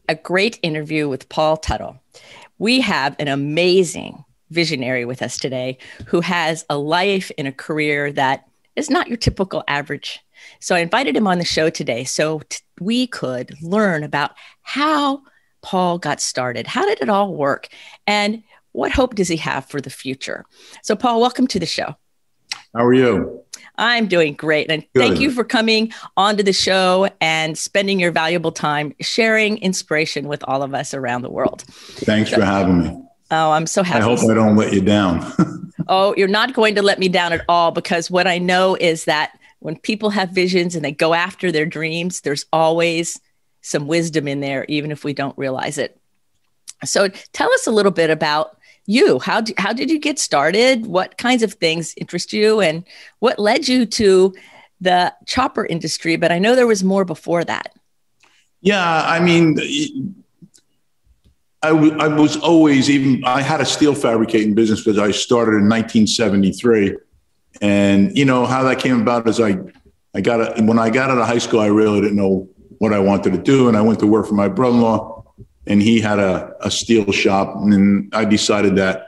a great interview with Paul Teutul. We have an amazing visionary with us today who has a life and a career that is not your typical average. So I invited him on the show today so we could learn about how Paul got started. How did it all work? And what hope does he have for the future? So Paul, welcome to the show. How are you? I'm doing great. And Good. Thank you for coming onto the show and spending your valuable time sharing inspiration with all of us around the world. Thanks for having me. Oh, I'm so happy. I hope I don't let you down. Oh, you're not going to let me down at all, because what I know is that when people have visions and they go after their dreams, there's always some wisdom in there, even if we don't realize it. So tell us a little bit about you. How did you get started? What kinds of things interest you, and what led you to the chopper industry? But I know there was more before that. Yeah, I mean, I was always, I had a steel fabricating business because I started in 1973. And you know how that came about is when I got out of high school, I really didn't know what I wanted to do. And I went to work for my brother-in-law, and he had a steel shop. And then I decided that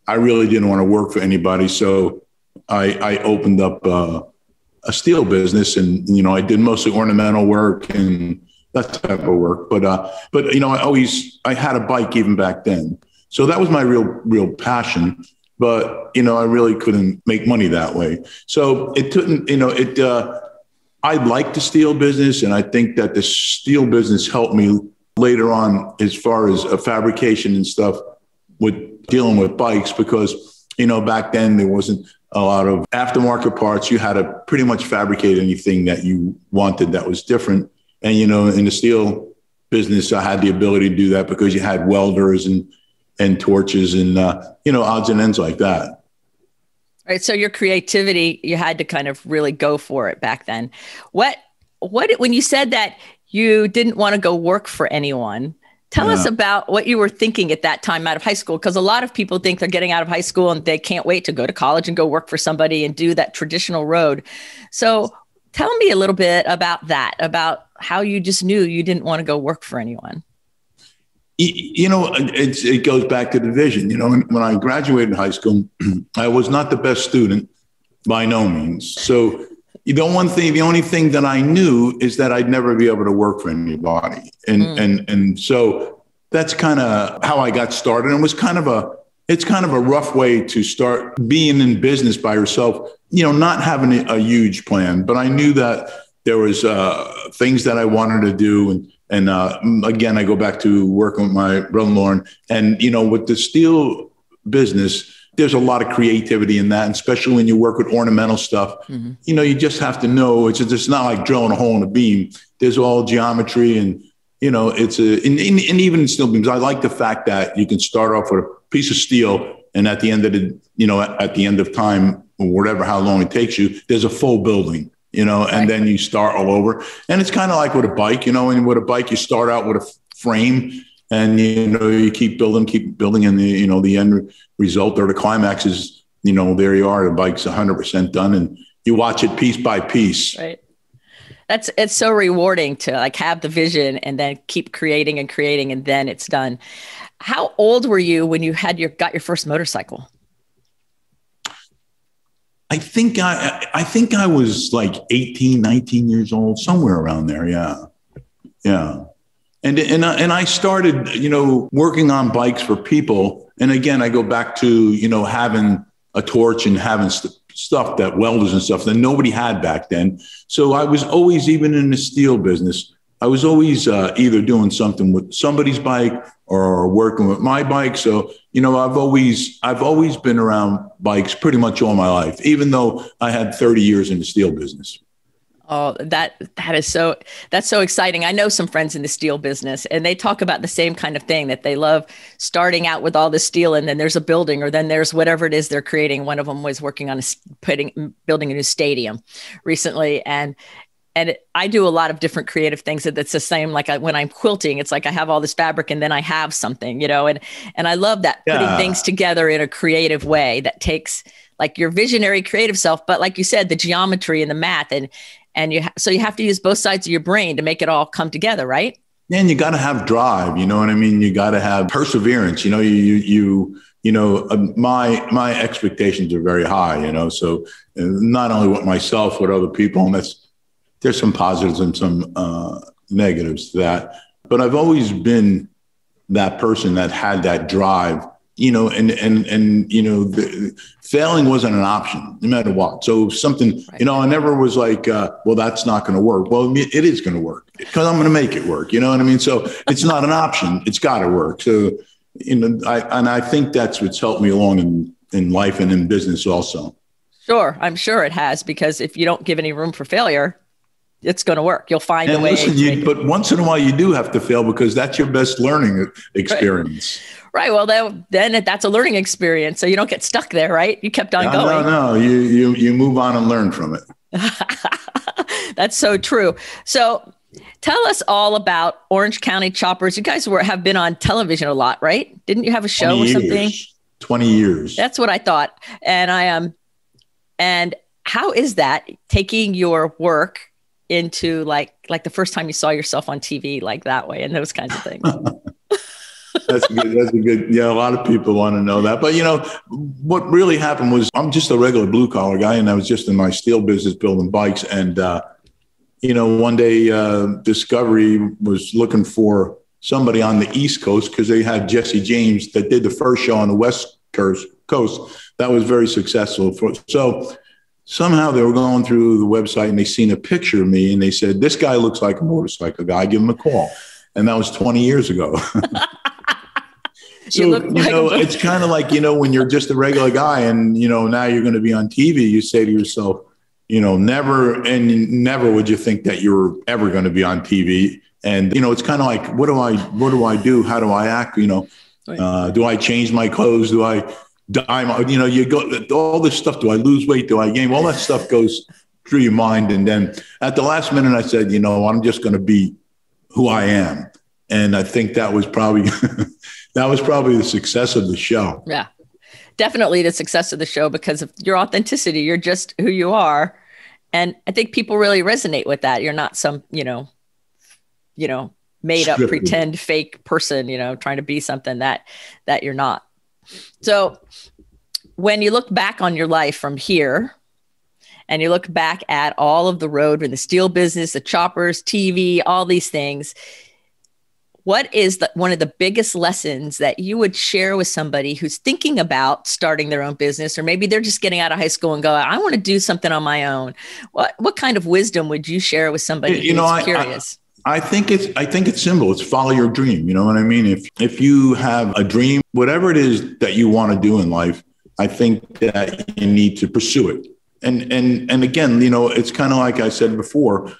I really didn't want to work for anybody. So I opened up a steel business, and, you know, I did mostly ornamental work and that type of work. But you know, I had a bike even back then. So that was my real passion. But, you know, I really couldn't make money that way. So it couldn't, you know, I liked the steel business. And I think that the steel business helped me later on as far as fabrication and stuff with dealing with bikes, because, you know, back then there wasn't a lot of aftermarket parts. You had to pretty much fabricate anything that you wanted that was different. And, you know, in the steel business, I had the ability to do that because you had welders and torches and, you know, odds and ends like that. All right. So your creativity, you had to kind of really go for it back then. When you said that you didn't want to go work for anyone, tell us about what you were thinking at that time out of high school. Because a lot of people think they're getting out of high school and they can't wait to go to college and go work for somebody and do that traditional road. So tell me a little bit about that, about how you just knew you didn't want to go work for anyone. You know, it goes back to the vision. You know, when I graduated high school, I was not the best student by no means. So the only thing that I knew is that I'd never be able to work for anybody. And so that's kind of how I got started. And it's kind of a rough way to start being in business by yourself, you know, not having a huge plan. But I knew that there was things that I wanted to do. And again, I go back to working with my brother-in-law, and, you know, with the steel business, there's a lot of creativity in that. And especially when you work with ornamental stuff, you know, you just have to know it's not like drilling a hole in a beam. There's all geometry, and, you know, and even in steel beams, I like the fact that you can start off with a piece of steel, and at the end of time, or whatever, how long it takes you, there's a full building. You know, and then you start all over. And it's kind of like with a bike, you know, and with a bike, you start out with a frame, and, you know, you keep building, and the end result or the climax is, you know, there you are, the bike's 100% done, and you watch it piece by piece. Right. It's so rewarding to like have the vision and then keep creating, and then it's done. How old were you when you got your first motorcycle? I think I was like 18, 19 years old, somewhere around there. Yeah. Yeah. And I started, you know, working on bikes for people. And again, I go back to, you know, having a torch and having stuff that welders and stuff that nobody had back then. So I was always, even in the steel business, I was always either doing something with somebody's bike or working with my bike. So, you know, I've always been around bikes pretty much all my life, even though I had 30 years in the steel business. Oh, that's so exciting. I know some friends in the steel business, and they talk about the same kind of thing, that they love starting out with all the steel, and then there's a building, or then there's whatever it is they're creating. One of them was working on building a new stadium recently. And I do a lot of different creative things. That's the same. Like when I'm quilting, it's like I have all this fabric and then I have something, you know, and I love that, putting things together in a creative way that takes like your visionary creative self, but like you said, the geometry and the math, so you have to use both sides of your brain to make it all come together, right? And you got to have drive, you know what I mean? You got to have perseverance. My expectations are very high, so not only with myself, with other people, and there's some positives and some negatives to that. But I've always been that person that had that drive, failing wasn't an option no matter what. So something, right. I never was like, well, that's not going to work. Well, it is going to work because I'm going to make it work. You know what I mean? So it's not an option. It's got to work. So, I think that's what's helped me along in life and in business also. Sure. I'm sure it has, because if you don't give any room for failure, it's going to work. You'll find a way. Listen, but once in a while you do have to fail, because that's your best learning experience. Right. Well, then that's a learning experience. So you don't get stuck there, right? You kept on going. No. You move on and learn from it. That's so true. So tell us all about Orange County Choppers. You guys have been on television a lot, right? Didn't you have a show or something? 20 years. That's what I thought. And and how is that, taking your work into like the first time you saw yourself on TV, like that way, and those kinds of things? That's a good. Yeah, a lot of people want to know that. But what really happened was, I'm just a regular blue collar guy, and I was just in my steel business building bikes. And one day Discovery was looking for somebody on the East Coast, because they had Jesse James that did the first show on the West Coast that was very successful. So somehow they were going through the website and they seen a picture of me, and they said, "This guy looks like a motorcycle guy. Give him a call." And that was 20 years ago. So, it's kind of like, when you're just a regular guy and, now you're going to be on TV, you say to yourself, never would you think that you're ever going to be on TV. And, it's kind of like, what do I do? How do I act? Do I change my clothes? Do I dye you go, all this stuff. Do I lose weight? Do I gain? All that stuff goes through your mind. And then at the last minute, I said, I'm just going to be who I am. And I think that was probably the success of the show. Yeah, definitely the success of the show, because of your authenticity. You're just who you are. And I think people really resonate with that. You're not some, made up, pretend, fake person, trying to be something that you're not. So when you look back on your life from here, and you look back at all of the road in the steel business, the choppers, TV, all these things, what is one of the biggest lessons that you would share with somebody who's thinking about starting their own business, or maybe they're just getting out of high school and go, I want to do something on my own? What kind of wisdom would you share with somebody who's curious? I think it's simple. It's follow your dream. You know what I mean? If you have a dream, whatever it is that you want to do in life, I think that you need to pursue it. And again, it's kind of like I said before,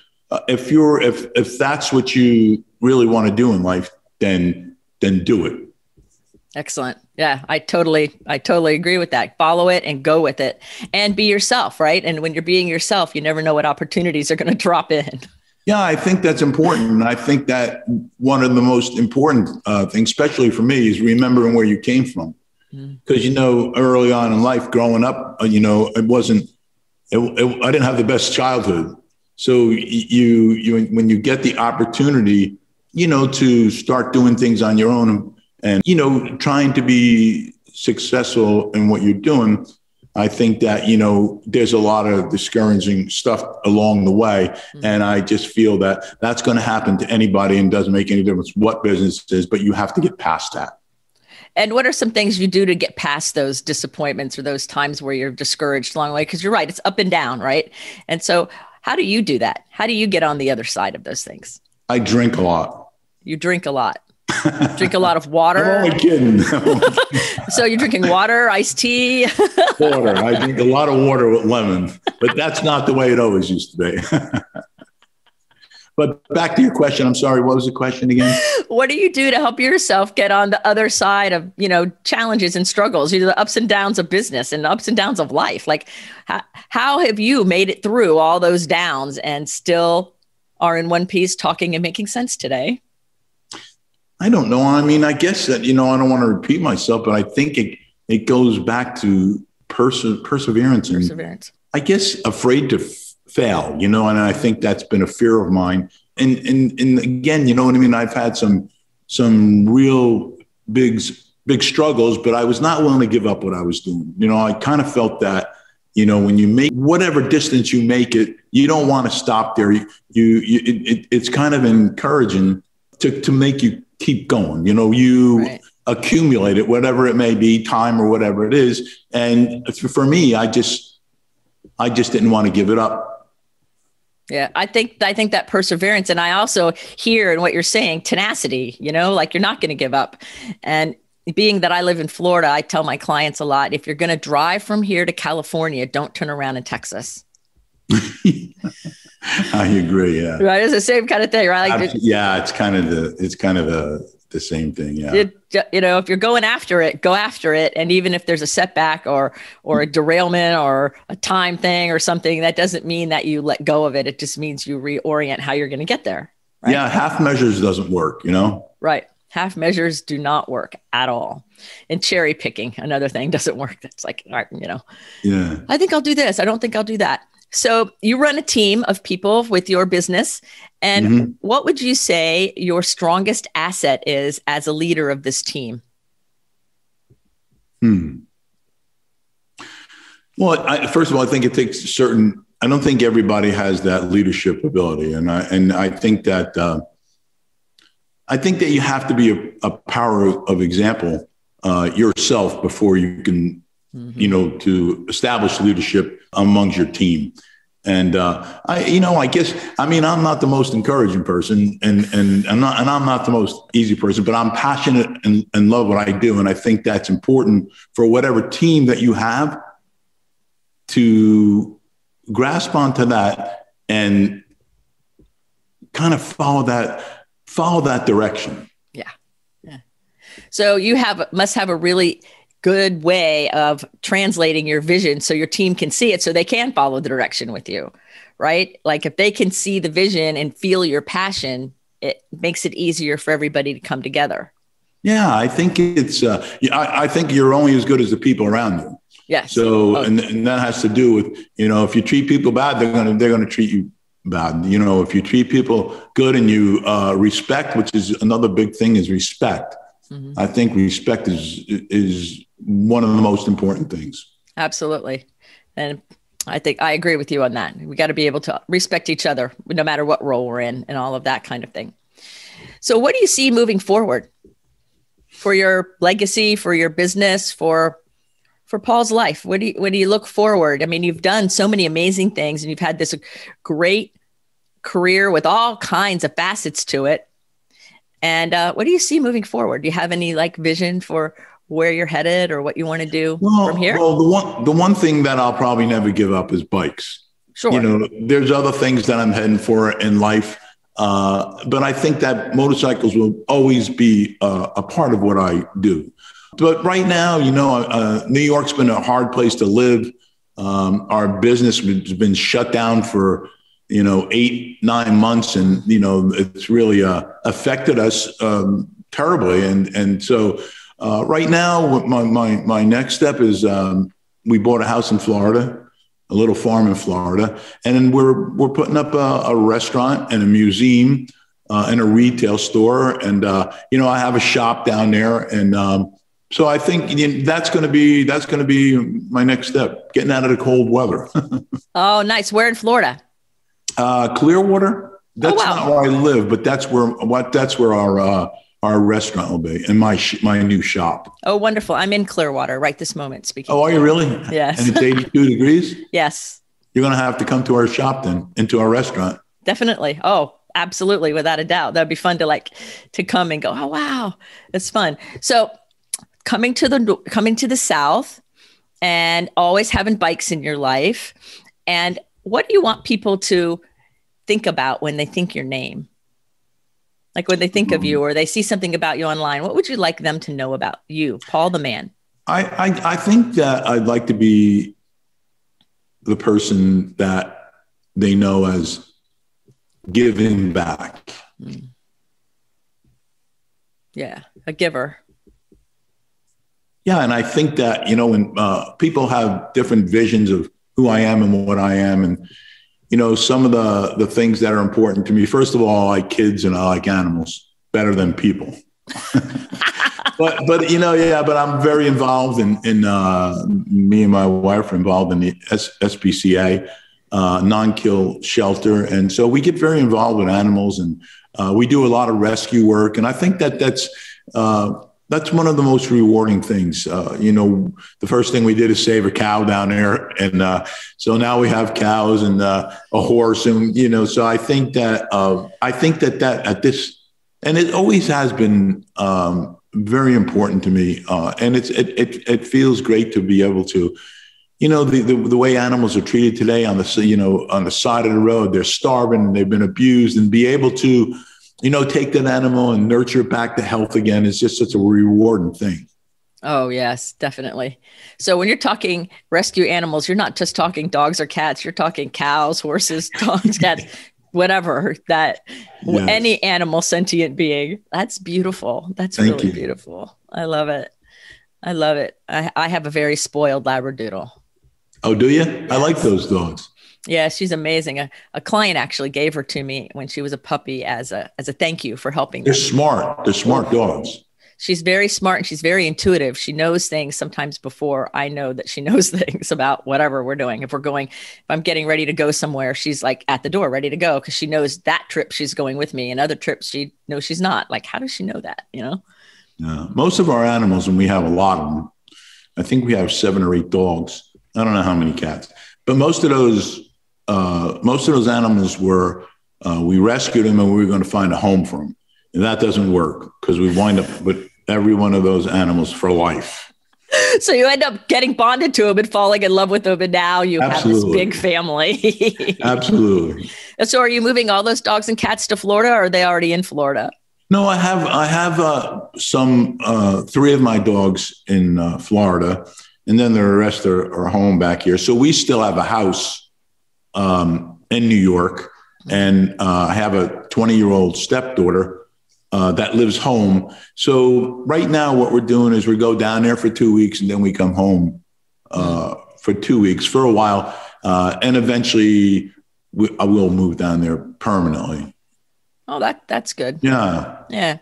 if that's what you really want to do in life, then do it. Excellent. Yeah, I totally agree with that. Follow it and go with it, and be yourself, right? And when you're being yourself, you never know what opportunities are going to drop in. Yeah, I think that's important. And I think that one of the most important things, especially for me, is remembering where you came from. Because, early on in life, growing up, I didn't have the best childhood. So when you get the opportunity, to start doing things on your own and, trying to be successful in what you're doing, I think that, there's a lot of discouraging stuff along the way. And I just feel that that's going to happen to anybody, and doesn't make any difference what business it is, but you have to get past that. And what are some things you do to get past those disappointments or those times where you're discouraged along the way? Because you're right, it's up and down, right? And so how do you do that? How do you get on the other side of those things? I drink a lot. You drink a lot. Drink a lot of water. I'm only kidding. So you're drinking water, iced tea? Water. I drink a lot of water with lemon, but that's not the way it always used to be. But back to your question. I'm sorry. What was the question again? What do you do to help yourself get on the other side of, challenges and struggles, the ups and downs of business and the ups and downs of life? Like, how have you made it through all those downs and still are in one piece, talking and making sense today? I don't know. I mean, I guess that, I don't want to repeat myself, but I think it goes back to perseverance. And I guess afraid to fail, and I think that's been a fear of mine. and again, you know what I mean? I've had some real big struggles, but I was not willing to give up what I was doing. You know, I kind of felt that, you know, when you make whatever distance you make it, you don't want to stop there. It's kind of encouraging to make you keep going. You know, you right. accumulate it, whatever it may be, time or whatever it is. And for me, I just didn't want to give it up. Yeah, I think that perseverance, and I also hear in what you're saying, tenacity, you know, like you're not going to give up. And being that I live in Florida, I tell my clients a lot, if you're going to drive from here to California, don't turn around in Texas. I agree. Yeah. Right. It's the same kind of thing, right? Like, yeah. It's kind of the same thing. Yeah. You know, if you're going after it, go after it. And even if there's a setback or a derailment or a time thing or something, that doesn't mean that you let go of it. It just means you reorient how you're going to get there. Right? Yeah. Half measures doesn't work, you know? Right. Half measures do not work at all. And cherry picking, another thing, doesn't work. That's like, all right, you know, yeah. I think I'll do this. I don't think I'll do that. So you run a team of people with your business. And what would you say your strongest asset is as a leader of this team? Well, first of all, I think it takes I don't think everybody has that leadership ability. And I think that, you have to be a power of example yourself before you can, you know, to establish leadership amongst your team. And I guess, I'm not the most encouraging person, and I'm not the most easy person, but I'm passionate and love what I do. And I think that's important for whatever team that you have to grasp onto that and kind of follow that direction. Yeah. So you must have a really good way of translating your vision so your team can see it, so they can follow the direction with you, right? Like if they can see the vision and feel your passion, it makes it easier for everybody to come together. Yeah, I think it's, I think you're only as good as the people around you. Yes. So, and that has to do with, you know, if you treat people bad, they're going to treat you bad. You know, if you treat people good and you respect, which is another big thing, is respect. I think respect is one of the most important things. Absolutely. And I think I agree with you on that. We got to be able to respect each other no matter what role we're in and all of that kind of thing. So what do you see moving forward for your legacy, for your business, for Paul's life? What do you look forward? I mean, you've done so many amazing things and you've had this great career with all kinds of facets to it. And what do you see moving forward? Do you have any vision for where you're headed or what you want to do from here? Well, the one thing that I'll probably never give up is bikes. Sure. You know, there's other things that I'm heading for in life. But I think that motorcycles will always be a part of what I do. But right now, you know, New York's been a hard place to live. Our business has been shut down for 8-9 months, and it's really affected us terribly. And so right now, my next step is we bought a house in Florida, a little farm in Florida, and then we're putting up a restaurant and a museum and a retail store, and I have a shop down there, and so I think that's going to be my next step, getting out of the cold weather. Oh, nice. Where in Florida? Clearwater. That's not where I live, but that's where our restaurant will be, and my new shop. Oh, wonderful. I'm in Clearwater right this moment speaking. Oh, are you really? Yes. And it's 82 degrees? Yes. You're going to have to come to our shop then, into our restaurant. Definitely. Oh, absolutely. Without a doubt. That'd be fun to come and go, oh, wow. It's fun. So coming to the South and always having bikes in your life. And what do you want people to think about when they think your name? Like when they think of you or they see something about you online, what would you like them to know about you, Paul the man? I think that I'd like to be the person that they know as giving back. Yeah, a giver. Yeah, and I think that, when people have different visions of who I am and what I am, and some of the things that are important to me. First of all, I like kids and I like animals better than people. but yeah, but I'm very involved in me and my wife are involved in the SPCA, non-kill shelter. And so we get very involved with animals, and we do a lot of rescue work. And I think that's one of the most rewarding things. The first thing we did is save a cow down there. And so now we have cows and a horse. And, so I think that at this, and it always has been very important to me. And it feels great to be able to, the way animals are treated today on the side of the road, they're starving and they've been abused, and be able to, take that animal and nurture it back to health again is just such a rewarding thing. Oh, yes, definitely. So when you're talking rescue animals, you're not just talking dogs or cats. You're talking cows, horses, dogs, cats, whatever, that yes. Any animal, sentient being. That's beautiful. That's really beautiful. I love it. I love it. I have a very spoiled Labradoodle. Oh, do you? Yes. I like those dogs. Yeah, she's amazing. A client actually gave her to me when she was a puppy as a thank you for helping them. They're smart. They're smart dogs. She's very smart and she's very intuitive. She knows things sometimes before I know that she knows things about whatever we're doing. If I'm getting ready to go somewhere, she's like at the door, ready to go, because she knows that trip she's going with me, and other trips she knows she's not. Like, how does she know that? Yeah. Most of our animals, and we have a lot of them, I think we have 7 or 8 dogs. I don't know how many cats, but most of those animals we rescued them and we were going to find a home for them. And that doesn't work because we wind up with every one of those animals for life. So you end up getting bonded to them and falling in love with them. And now you Absolutely. Have this big family. Absolutely. So are you moving all those dogs and cats to Florida, or are they already in Florida? No, I have some 3 of my dogs in Florida, and then the rest are home back here. So we still have a house in New York, and I have a 20-year-old stepdaughter that lives home. So right now what we're doing is we go down there for 2 weeks, and then we come home for 2 weeks for a while. And eventually I will move down there permanently. Oh, that's good. Yeah. Yeah.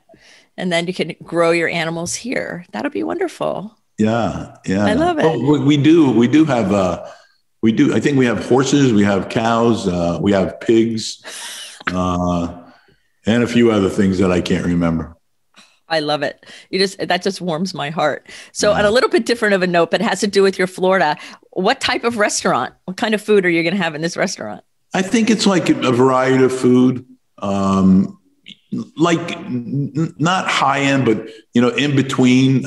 And then you can grow your animals here. That'll be wonderful. Yeah. Yeah. I love it. Well, we do have, I think we have horses, we have cows, we have pigs, and a few other things that I can't remember. I love it. That just warms my heart. So on a little bit different of a note, but it has to do with your Florida. What type of restaurant, what kind of food are you going to have in this restaurant? I think it's like a variety of food, like not high end, but, in between,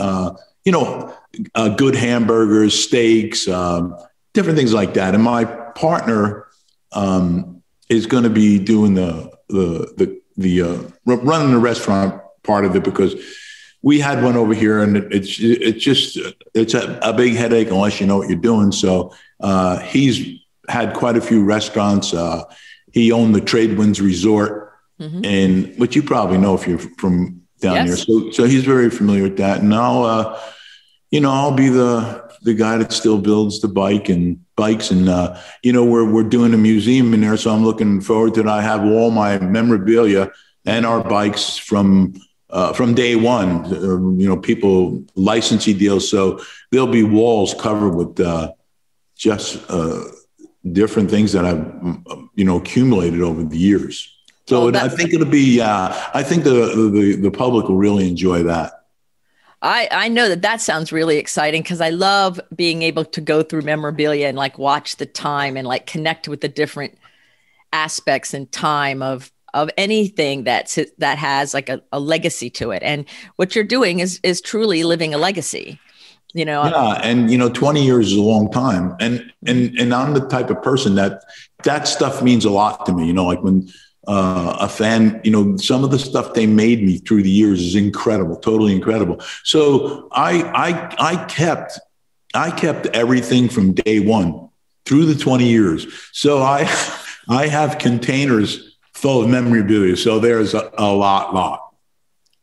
good hamburgers, steaks, different things like that. And my partner is going to be doing the running the restaurant part of it, because we had one over here and it's a big headache unless you know what you're doing. So he's had quite a few restaurants. He owned the Tradewinds Resort, and which you probably know if you're from down here. So he's very familiar with that. And I'll be the guy that still builds the bikes, and we're doing a museum in there. So I'm looking forward to it. I have all my memorabilia and our bikes from day one, people licensing deals. So there'll be walls covered with just different things that I've, accumulated over the years. So I think it'll be, I think the public will really enjoy that. I know that sounds really exciting, because I love being able to go through memorabilia and like watch the time and like connect with the different aspects and time of anything that has like a legacy to it. And what you're doing is truly living a legacy, Yeah. And, 20 years is a long time. And I'm the type of person that stuff means a lot to me, like when a fan, some of the stuff they made me through the years is incredible, totally incredible. So I kept everything from day one through the 20 years. So I have containers full of memorabilia. So there's a lot.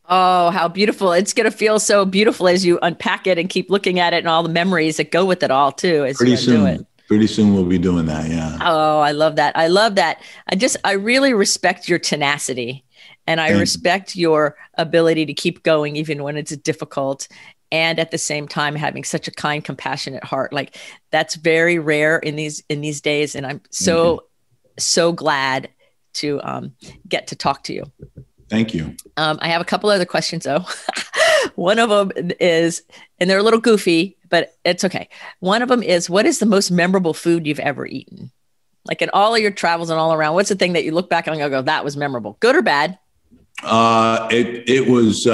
Oh, how beautiful. It's going to feel so beautiful as you unpack it and keep looking at it, and all the memories that go with it all too. As Pretty you soon. do it. Pretty soon we'll be doing that. Yeah. Oh, I love that. I love that. I really respect your tenacity, and I respect your ability to keep going even when it's difficult. And at the same time, having such a kind, compassionate heart. Like, that's very rare in these days. And I'm so glad to get to talk to you. Thank you. I have a couple other questions though. One of them is, and they're a little goofy, but it's okay. One of them is, what is the most memorable food you've ever eaten? Like, in all of your travels and all around, what's the thing that you look back on and go, that was memorable, good or bad? It was,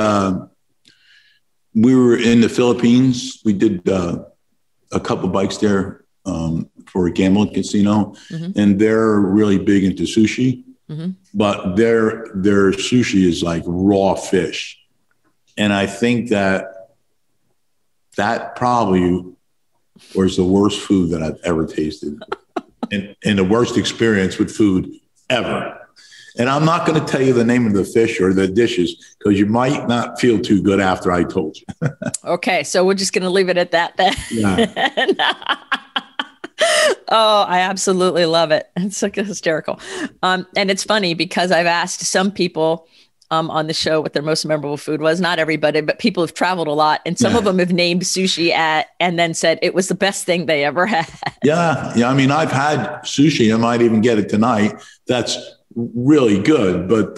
we were in the Philippines. We did a couple bikes there for a gambling casino, and they're really big into sushi. But their sushi is like raw fish. And I think that probably was the worst food that I've ever tasted and the worst experience with food ever. And I'm not going to tell you the name of the fish or the dishes because you might not feel too good after I told you. Okay. So we're just going to leave it at that then. Yeah. Oh, I absolutely love it. It's like hysterical. And it's funny because I've asked some people on the show what their most memorable food was. Not everybody, but people have traveled a lot. And some of them have named sushi and then said it was the best thing they ever had. Yeah. I mean, I've had sushi. I might even get it tonight. That's really good, but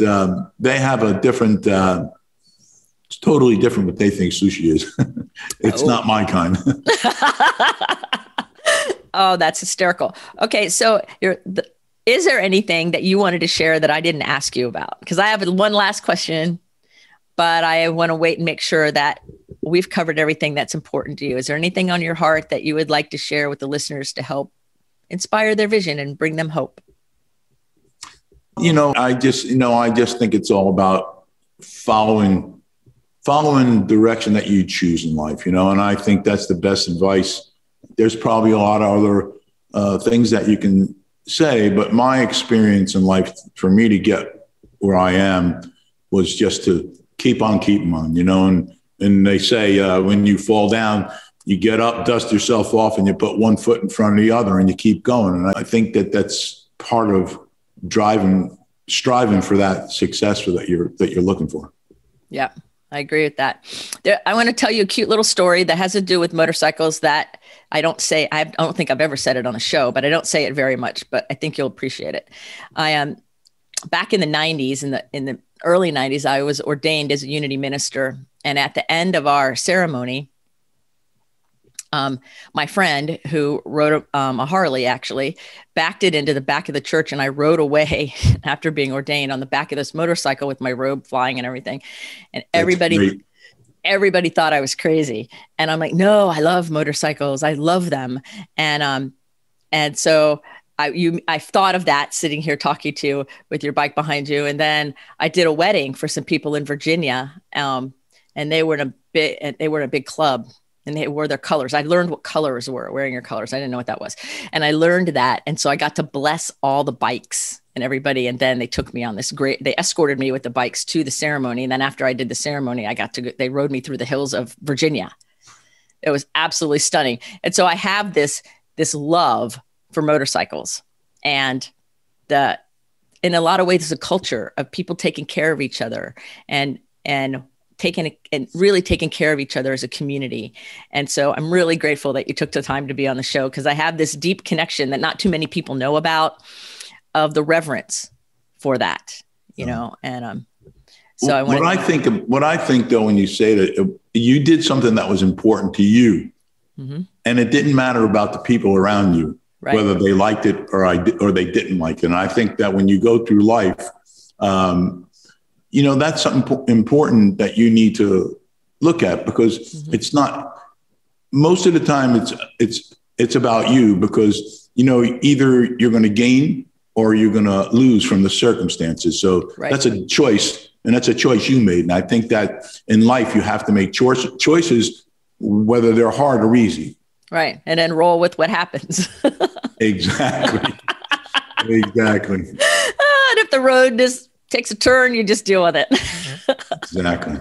they have a different, it's totally different what they think sushi is. It's not my kind. Oh, that's hysterical. Okay. So is there anything that you wanted to share that I didn't ask you about? Because I have one last question, but I want to wait and make sure that we've covered everything that's important to you. Is there anything on your heart that you would like to share with the listeners to help inspire their vision and bring them hope? I just think it's all about following the direction that you choose in life, and I think that's the best advice. There's probably a lot of other things that you can say, but my experience in life for me to get where I am was just to keep on keeping on, and they say when you fall down, you get up, dust yourself off, and you put one foot in front of the other and you keep going. And I think that that's part of striving for that success that you're looking for. Yeah, I agree with that. I want to tell you a cute little story that has to do with motorcycles that I don't think I've ever said it on a show, but I don't say it very much, but I think you'll appreciate it. I am back in the 90s, in the early 90s, I was ordained as a Unity minister. And at the end of our ceremony, my friend who rode a Harley actually backed it into the back of the church, and I rode away after being ordained on the back of this motorcycle with my robe flying and everything. And everybody thought I was crazy. And I'm like, no, I love motorcycles. I love them. And so I thought of that sitting here talking to you with your bike behind you. And then I did a wedding for some people in Virginia. And they were in a big club. And they wore their colors. I learned what colors were, wearing your colors. I didn't know what that was. And I learned that. And so I got to bless all the bikes and everybody. And then they took me on they escorted me with the bikes to the ceremony. And then after I did the ceremony, they rode me through the hills of Virginia. It was absolutely stunning. And so I have this love for motorcycles, and in a lot of ways, it's a culture of people taking care of each other and really taking care of each other as a community. And so I'm really grateful that you took the time to be on the show, because I have this deep connection that not too many people know about, of the reverence for that, and so what I think though, when you say that you did something that was important to you, and it didn't matter about the people around you, right, whether they liked it or they didn't like it. And I think that when you go through life, that's something important that you need to look at, because it's not, most of the time it's about you, because, either you're going to gain or you're going to lose from the circumstances. So That's a choice, and that's a choice you made. And I think that in life you have to make choices, whether they're hard or easy. Right. And then roll with what happens. Exactly. Exactly. And if the road just takes a turn, you just deal with it. Exactly.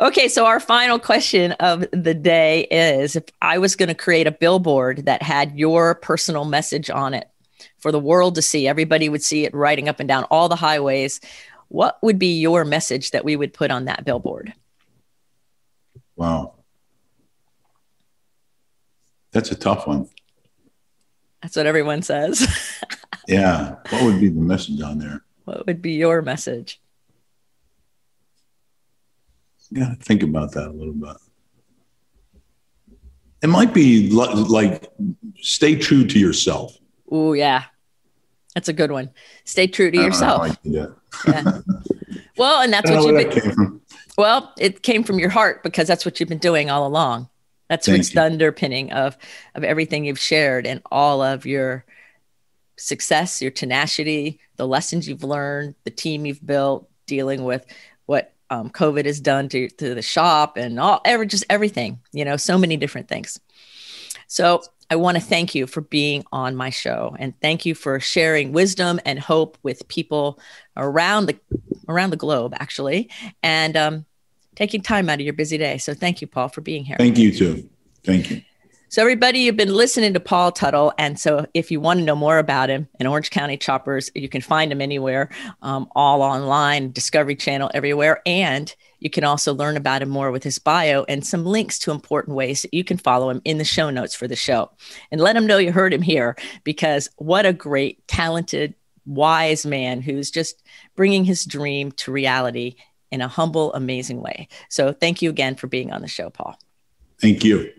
Okay, so our final question of the day is, if I was going to create a billboard that had your personal message on it for the world to see, everybody would see it riding up and down all the highways, what would be your message that we would put on that billboard? Wow. That's a tough one. That's what everyone says. Yeah. What would be the message on there? What would be your message? Yeah, think about that a little bit. It might be like stay true to yourself. Oh, yeah. That's a good one. Stay true to yourself. Yeah. Well, and that's what you've been. Well, it came from your heart, because that's what you've been doing all along. That's what's the underpinning of everything you've shared, and all of your success, your tenacity, the lessons you've learned, the team you've built, dealing with what COVID has done to the shop, and just everything, so many different things. So I want to thank you for being on my show, and thank you for sharing wisdom and hope with people around the globe, actually, and taking time out of your busy day. So thank you, Paul, for being here. Thank you too. Thank you. So everybody, you've been listening to Paul Teutul. And so if you want to know more about him and Orange County Choppers, you can find him anywhere, all online, Discovery Channel, everywhere. And you can also learn about him more with his bio and some links to important ways that you can follow him in the show notes for the show. And let him know you heard him here, because what a great, talented, wise man who's just bringing his dream to reality in a humble, amazing way. So thank you again for being on the show, Paul. Thank you.